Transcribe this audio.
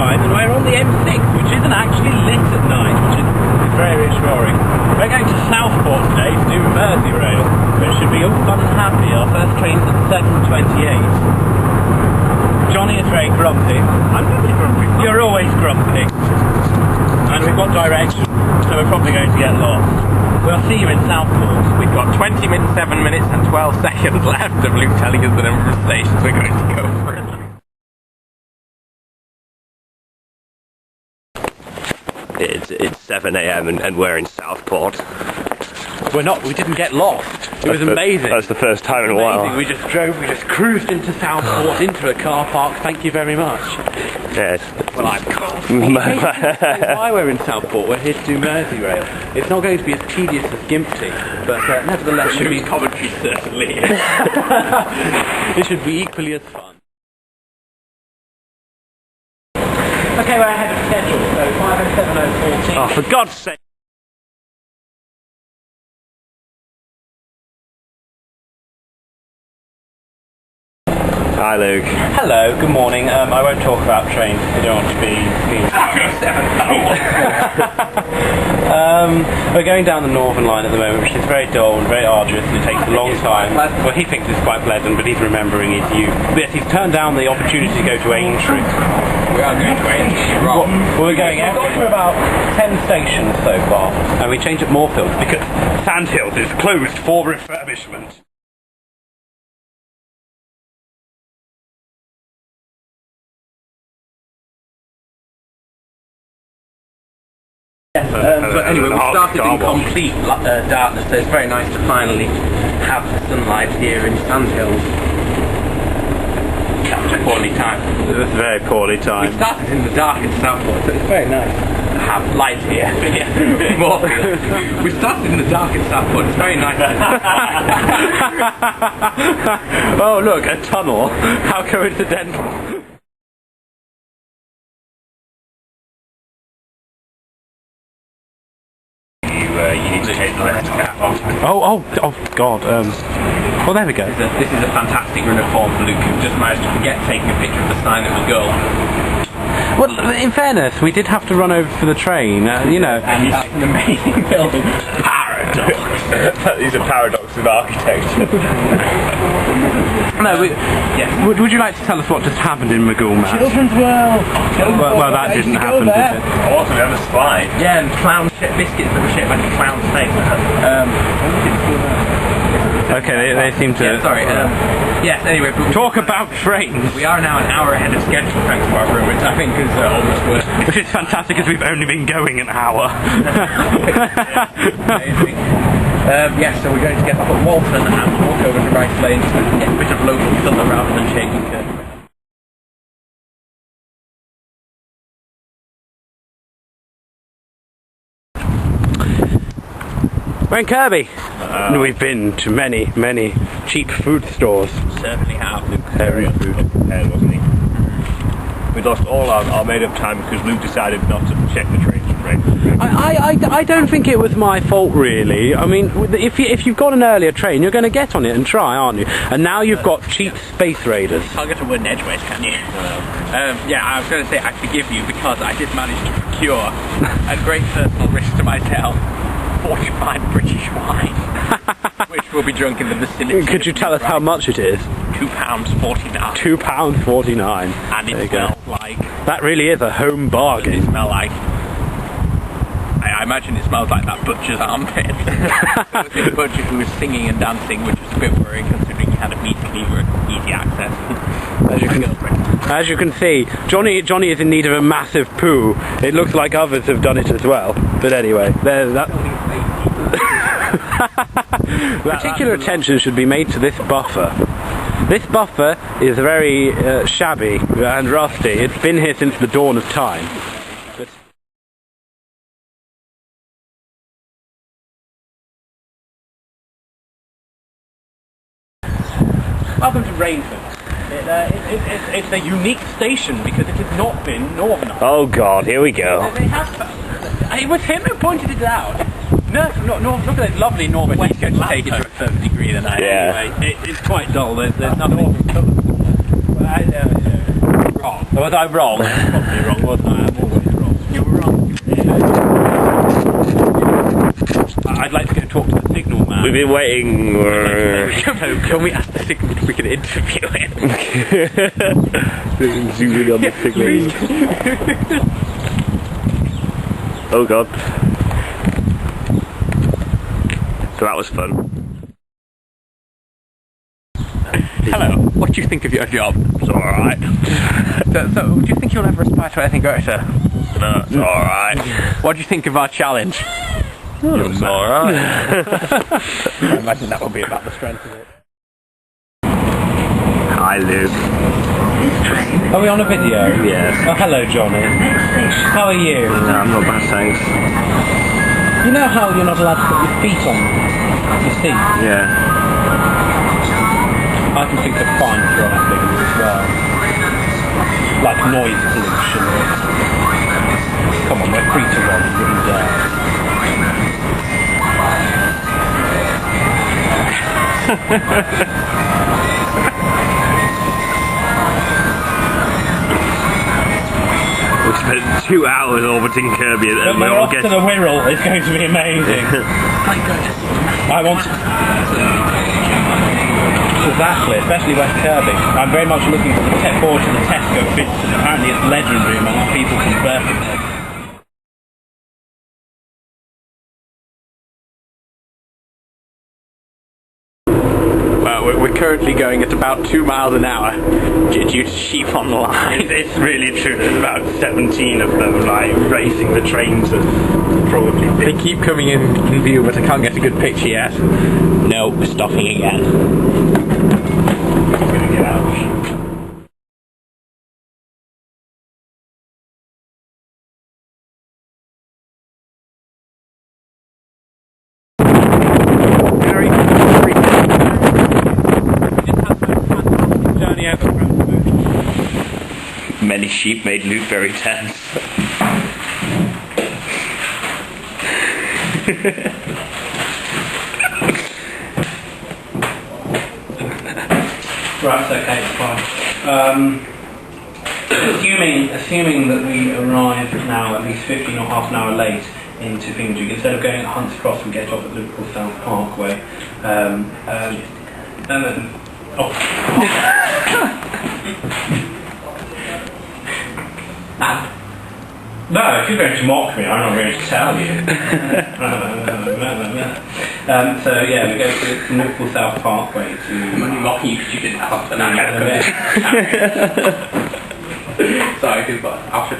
time, and we're on the M6, which isn't actually lit at night, which is very reassuring. We're going to Southport today to do Merseyrail, which should be all fun and happy. Our first train's at 7:28. Johnny is very grumpy. I'm really grumpy. You're always grumpy. And we've got directions, so we're probably going to get lost. We'll see you in Southport. We've got 20 minutes, 7 minutes and 12 seconds left of Luke telling us the number of stations we're going to go for. It's 7 AM and we're in Southport. We didn't get lost. It was amazing. That's the first time in a while. We just cruised into Southport, into a car park. Thank you very much. Yes. Well, I can't. Why we're in Southport? We're here to do Merseyrail. It's not going to be as tedious as Gimpty, but nevertheless, it should be commentary certainly. It should be equally as fun. Okay, we're ahead of schedule, so 5:07:14. Oh, for God's sake! Hi, Luke. Hello, good morning. I won't talk about trains if you don't want to be... We're going down the Northern Line at the moment, which is very dull and very arduous, and it takes a long time. Well, he thinks it's quite pleasant, but he's remembering his youth. Yes, he's turned down the opportunity to go to Aintree. We are going to Aintree, Well, we're going out for about 10 stations so far, and we change at Moorfields because Sandhills is closed for refurbishment. But anyway, we started in complete darkness, so it's very nice to finally have the sunlight here in Sandhills. That was poorly timed. It was very poorly We timed. started in the dark in Southport, so it's very nice to have light here. We started in the dark in Southport, it's very nice. Oh, look, a tunnel. How coincidental. You need to take the left cap off. Oh, God. Well, there we go. This is a fantastic run of form for Luke, who just managed to forget taking a picture of the sign that was go. Well, in fairness, we did have to run over for the train, you know. And that's an amazing building. Paradox. These are paradoxes of architecture. No, would you like to tell us what just happened in Magoo, Matt? Children's World. Well, that didn't happen, did it? Also, we have a slide. Yeah, and clown biscuits that were shaped like a clown snake. Okay, they seem to... Yeah, sorry. Yes, anyway. Talk about trains! We are now an hour ahead of schedule, thanks to our room, which I think is almost worth it. Which is fantastic, because we've only been going an hour. Amazing. Yes, so we're going to get up at Walton and walk over to Rice Lane to get a bit of local colour rather than shaking curtain. We're in Kirby. We've been to many, many cheap food stores. Certainly have. Very food. Wasn't he? We lost all our made-up time because Luke decided not to check the trains. I don't think it was my fault, really. I mean, if you've got an earlier train, you're going to get on it and try, aren't you? And now you've got cheap Space Raiders. You can't get to Wooden Edgeways, can you? Yeah, I was going to say I forgive you because I did manage to procure, at great personal risk to myself, 45 British wine, which will be drunk in the vicinity. Could you tell us how much it is? £2.49. £2.49. And it smells like... That really is a home bargain. It smells like... I imagine it smells like that butcher's armpit. The butcher who was singing and dancing, which was a bit worrying considering he had a meat cleaver and easy access. As you can see, Johnny is in need of a massive poo. It looks like others have done it as well. But anyway, there's that. Particular attention should be made to this buffer. This buffer is very shabby and rusty. It's been here since the dawn of time. Welcome to Rainford. It's a unique station because it has not been northernised. Oh God, here we go. They have. It was him who pointed it out. No, look at that lovely northwest. You take it to a further degree than I anyway. It's quite dull. There's nothing. Wrong. Was I wrong? Probably wrong. wrong, wasn't I? I'm always wrong. You were wrong. I'd like to go talk to the signal man. We've been waiting. Can we ask the signal if we can interview him? Zooming on the signal. Oh god. So that was fun. Hello, what do you think of your job? It's alright. So, do you think you'll ever aspire to anything greater? No, it's alright. What do you think of our challenge? It's alright. I imagine that will be about the strength of it. Hi Luke. Are we on a video? Yes. Oh, hello Johnny. How are you? No, I'm not bad, thanks. You know how you're not allowed to put your feet on your seat? Yeah. I can think of fine for other things as well. Like noise pollution. Come on, we're free to run, you wouldn't dare. We spent 2 hours orbiting Kirby and But we we're all off get... to the Wirral. It's going to be amazing. I want to... Exactly, especially West Kirby. I'm very much looking forward to the Tesco bits, and apparently it's legendary among people from Birkenhead. We're currently going at about 2 miles an hour due to sheep on the line. It's really true. There's about 17 of them, like, racing the trains and probably... They keep coming in view, but I can't get a good picture yet. No, we're stopping again. I'm going to get out. Very journey over Frankfurt. Many sheep made Luke very tense. Right, it's okay, it's fine. Assuming that we arrive now at least 15 or half an hour late into Thingamajig, instead of going at Hunts Cross, we get off at Liverpool South Parkway. No, if you're going to mock me, I'm not going to tell you. So yeah, we go to Liverpool South Parkway to... I'm only mocking you because you didn't have an Sorry, goodbye.